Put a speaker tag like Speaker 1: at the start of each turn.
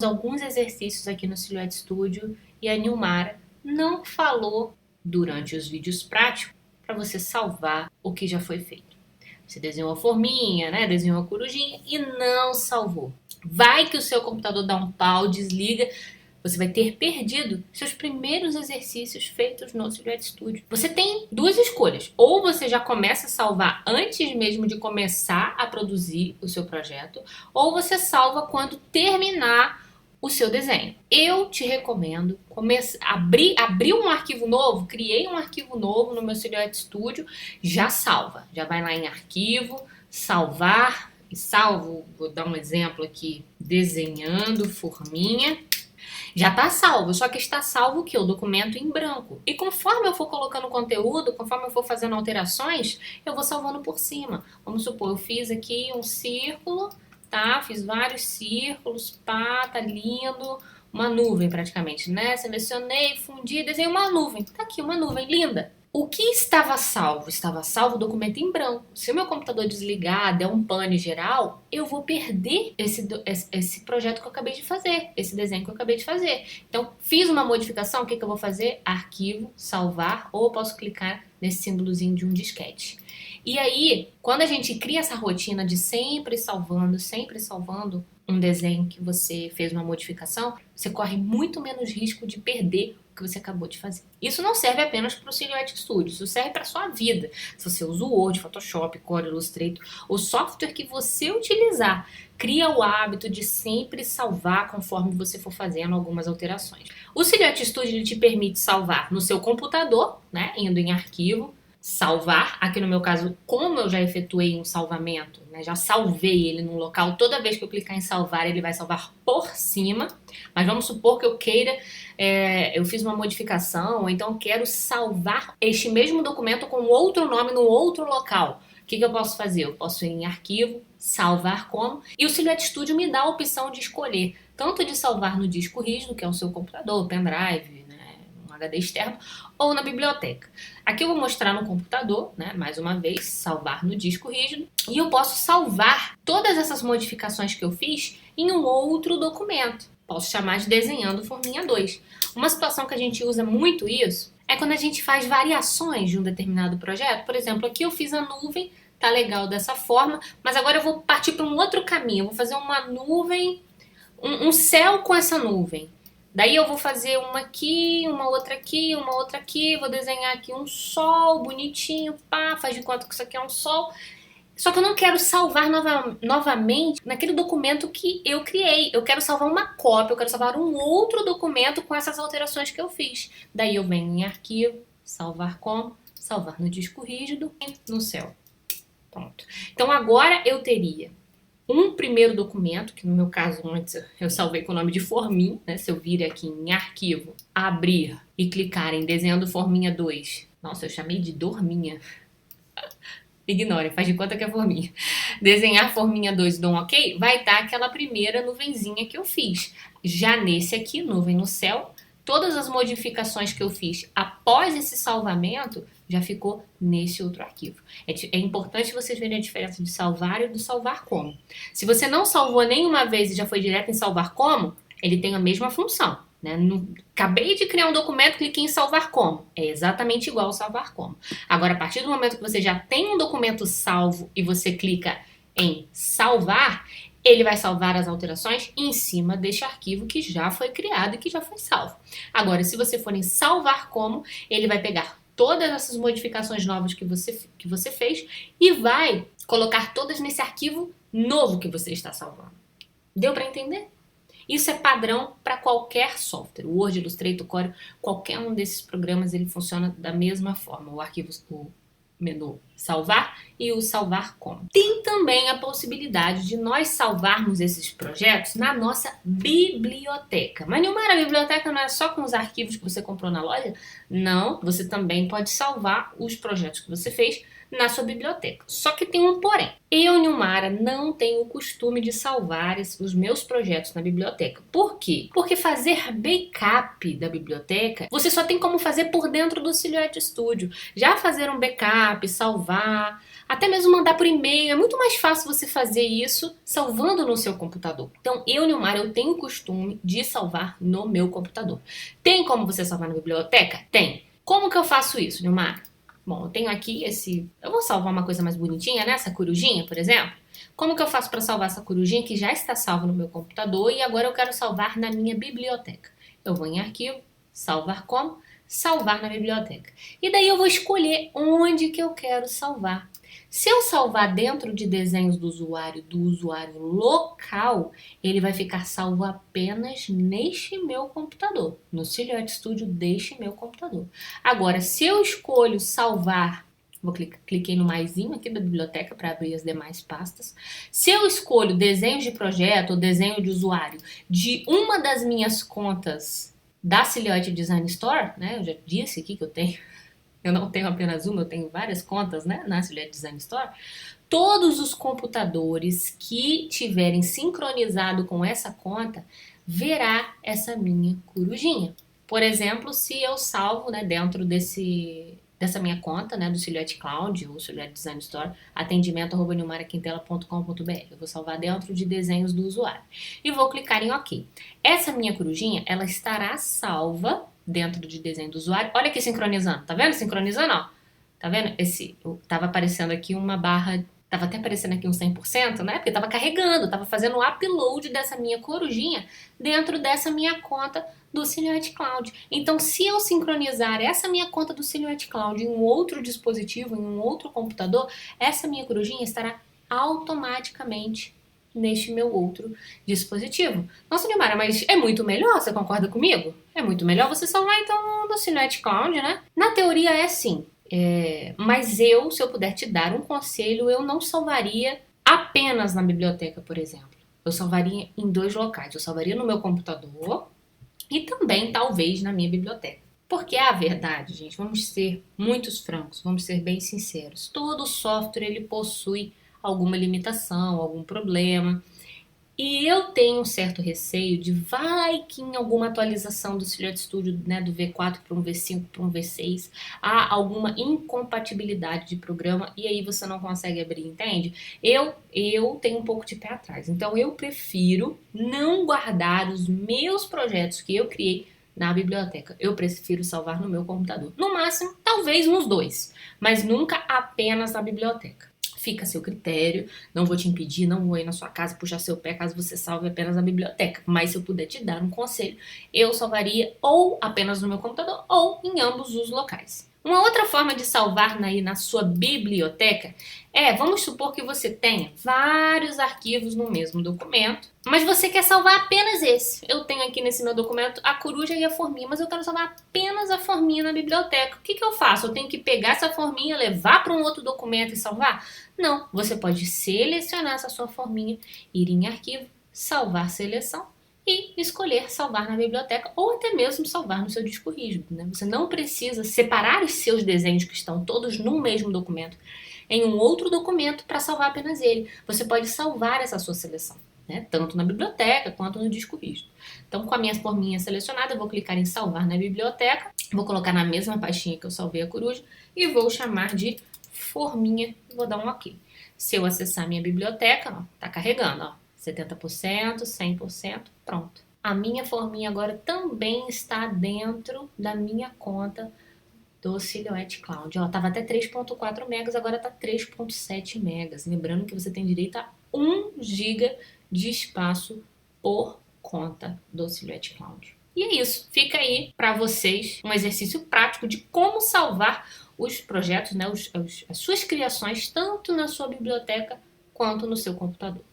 Speaker 1: alguns exercícios aqui no Silhouette Studio e a Nilmara não falou durante os vídeos práticos para você salvar o que já foi feito. Você desenhou a forminha, né? Desenhou a corujinha e não salvou. Vai que o seu computador dá um pau, desliga, você vai ter perdido seus primeiros exercícios feitos no Silhouette Studio. Você tem duas escolhas. Ou você já começa a salvar antes mesmo de começar a produzir o seu projeto, ou você salva quando terminar o seu desenho. Eu te recomendo abrir um arquivo novo, criei um arquivo novo no meu Silhouette Studio, já salva. Já vai lá em arquivo, salvar, e salvo, vou dar um exemplo aqui, desenhando forminha. Já está salvo, só que está salvo o que? O documento em branco. E conforme eu for colocando conteúdo, conforme eu for fazendo alterações, eu vou salvando por cima. Vamos supor, eu fiz aqui um círculo, tá? Fiz vários círculos, pá, tá lindo. Uma nuvem praticamente, né? Selecionei, fundi, desenhei uma nuvem. Tá aqui, uma nuvem linda. O que estava salvo? Estava salvo o documento em branco. Se o meu computador desligar, der um pane geral, eu vou perder esse projeto que eu acabei de fazer, esse desenho que eu acabei de fazer. Então, fiz uma modificação, o que eu vou fazer? Arquivo, salvar, ou eu posso clicar nesse símbolozinho de um disquete. E aí, quando a gente cria essa rotina de sempre salvando um desenho que você fez uma modificação, você corre muito menos risco de perder o que você acabou de fazer. Isso não serve apenas para o Silhouette Studio, isso serve para a sua vida. Se você usa o Word, Photoshop, Core, Illustrator, o software que você utilizar, cria o hábito de sempre salvar conforme você for fazendo algumas alterações. O Silhouette Studio ele te permite salvar no seu computador, né, indo em arquivo, salvar, aqui no meu caso, como eu já efetuei um salvamento, né, já salvei ele num local, toda vez que eu clicar em salvar, ele vai salvar por cima, mas vamos supor que eu queira, eu fiz uma modificação, ou então quero salvar este mesmo documento com outro nome no outro local. O que eu posso fazer? Eu posso ir em arquivo, salvar como, e o Silhouette Studio me dá a opção de escolher, tanto de salvar no disco rígido, que é o seu computador, pendrive, HD externo, ou na biblioteca. Aqui eu vou mostrar no computador, né, mais uma vez, salvar no disco rígido, e eu posso salvar todas essas modificações que eu fiz em um outro documento. Posso chamar de Desenhando Forminha 2. Uma situação que a gente usa muito isso é quando a gente faz variações de um determinado projeto. Por exemplo, aqui eu fiz a nuvem, tá legal dessa forma, mas agora eu vou partir para um outro caminho, eu vou fazer uma nuvem, um céu com essa nuvem. Daí eu vou fazer uma aqui, uma outra aqui, uma outra aqui, vou desenhar aqui um sol bonitinho, pá, faz de conta que isso aqui é um sol. Só que eu não quero salvar novamente naquele documento que eu criei. Eu quero salvar uma cópia, eu quero salvar um outro documento com essas alterações que eu fiz. Daí eu venho em arquivo, salvar como, salvar no disco rígido e no céu. Pronto. Então agora eu teria um primeiro documento, que no meu caso antes eu salvei com o nome de forminha, né? Se eu vir aqui em arquivo, abrir e clicar em Desenhando Forminha 2. Nossa, eu chamei de dorminha. Ignore, faz de conta que é forminha. Desenhar forminha 2 e dou um ok, vai estar aquela primeira nuvenzinha que eu fiz. Já nesse aqui, nuvem no céu, todas as modificações que eu fiz após esse salvamento já ficou nesse outro arquivo. É importante vocês verem a diferença de salvar e do salvar como. Se você não salvou nenhuma vez e já foi direto em salvar como, ele tem a mesma função. Né? Acabei de criar um documento, cliquei em salvar como. É exatamente igual ao salvar como. Agora, a partir do momento que você já tem um documento salvo e você clica em salvar, ele vai salvar as alterações em cima deste arquivo que já foi criado e que já foi salvo. Agora, se você for em salvar como, ele vai pegar todas essas modificações novas que você fez e vai colocar todas nesse arquivo novo que você está salvando. Deu para entender? Isso é padrão para qualquer software. O Word, Illustrator, Core, qualquer um desses programas ele funciona da mesma forma. O arquivo, o menu salvar e o salvar como. Tem também a possibilidade de nós salvarmos esses projetos na nossa biblioteca. Mas Nilmara, a biblioteca não é só com os arquivos que você comprou na loja? Não, você também pode salvar os projetos que você fez na sua biblioteca. Só que tem um porém. Eu, Nilmara, não tenho o costume de salvar os meus projetos na biblioteca. Por quê? Porque fazer backup da biblioteca, você só tem como fazer por dentro do Silhouette Studio. Já fazer um backup, salvar, até mesmo mandar por e-mail, é muito mais fácil você fazer isso salvando no seu computador. Então, eu, Nilmara, eu tenho o costume de salvar no meu computador. Tem como você salvar na biblioteca? Tem. Como que eu faço isso, Nilmara? Bom, eu tenho aqui eu vou salvar uma coisa mais bonitinha, né? Essa corujinha, por exemplo. Como que eu faço para salvar essa corujinha que já está salva no meu computador e agora eu quero salvar na minha biblioteca? Eu vou em arquivo, salvar como? Salvar na biblioteca. E daí eu vou escolher onde que eu quero salvar. Se eu salvar dentro de desenhos do usuário local, ele vai ficar salvo apenas neste meu computador, no Silhouette Studio deste meu computador. Agora, se eu escolho salvar, cliquei no maisinho aqui da biblioteca para abrir as demais pastas. Se eu escolho desenhos de projeto ou desenho de usuário de uma das minhas contas da Silhouette Design Store, né? Eu já disse aqui que eu não tenho apenas uma, eu tenho várias contas, né, na Silhouette Design Store. Todos os computadores que tiverem sincronizado com essa conta verá essa minha corujinha. Por exemplo, se eu salvo, né, dentro dessa minha conta, né, do Silhouette Cloud ou Silhouette Design Store, atendimento@nilmaraquintela.com.br. Eu vou salvar dentro de desenhos do usuário. E vou clicar em OK. Essa minha corujinha, ela estará salva dentro de desenho do usuário. Olha aqui sincronizando, tá vendo? Sincronizando, ó. Tá vendo? Tava aparecendo aqui uma barra, tava até aparecendo aqui um 100%, né? Porque tava carregando, tava fazendo o upload dessa minha corujinha dentro dessa minha conta do Silhouette Cloud. Então, se eu sincronizar essa minha conta do Silhouette Cloud em um outro dispositivo, em um outro computador, essa minha corujinha estará automaticamente neste meu outro dispositivo. Nossa, Nilmara, mas é muito melhor, você concorda comigo? É muito melhor você salvar então no Silhouette Cloud, né? Na teoria é sim, mas se eu puder te dar um conselho, eu não salvaria apenas na biblioteca, por exemplo. Eu salvaria em 2 locais. Eu salvaria no meu computador e também, talvez, na minha biblioteca. Porque a verdade, gente, vamos ser muito francos, vamos ser bem sinceros. Todo software, ele possui alguma limitação, algum problema. E eu tenho um certo receio de vai que em alguma atualização do Silhouette Studio, né, do V4 para um V5 para um V6, há alguma incompatibilidade de programa e aí você não consegue abrir, entende? Eu tenho um pouco de pé atrás. Então eu prefiro não guardar os meus projetos que eu criei na biblioteca. Eu prefiro salvar no meu computador. No máximo, talvez nos 2, mas nunca apenas na biblioteca. Fica a seu critério, não vou te impedir, não vou ir na sua casa puxar seu pé caso você salve apenas na biblioteca. Mas se eu puder te dar um conselho, eu salvaria ou apenas no meu computador ou em ambos os locais. Uma outra forma de salvar na sua biblioteca vamos supor que você tenha vários arquivos no mesmo documento, mas você quer salvar apenas esse. Eu tenho aqui nesse meu documento a coruja e a forminha, mas eu quero salvar apenas a forminha na biblioteca. O que eu faço? Eu tenho que pegar essa forminha, levar para um outro documento e salvar? Não, você pode selecionar essa sua forminha, ir em arquivo, salvar seleção e escolher salvar na biblioteca ou até mesmo salvar no seu disco rígido, né? Você não precisa separar os seus desenhos que estão todos no mesmo documento em um outro documento para salvar apenas ele. Você pode salvar essa sua seleção, né? Tanto na biblioteca quanto no disco rígido. Então, com a minha forminha selecionada, eu vou clicar em salvar na biblioteca, vou colocar na mesma pastinha que eu salvei a coruja e vou chamar de forminha e vou dar um OK. Se eu acessar minha biblioteca, ó, tá carregando, ó. 70%, 100%, pronto. A minha forminha agora também está dentro da minha conta do Silhouette Cloud. Ó, tava até 3.4 megas, agora tá 3.7 megas. Lembrando que você tem direito a 1 GB de espaço por conta do Silhouette Cloud. E é isso. Fica aí para vocês um exercício prático de como salvar os projetos, né, as suas criações, tanto na sua biblioteca quanto no seu computador.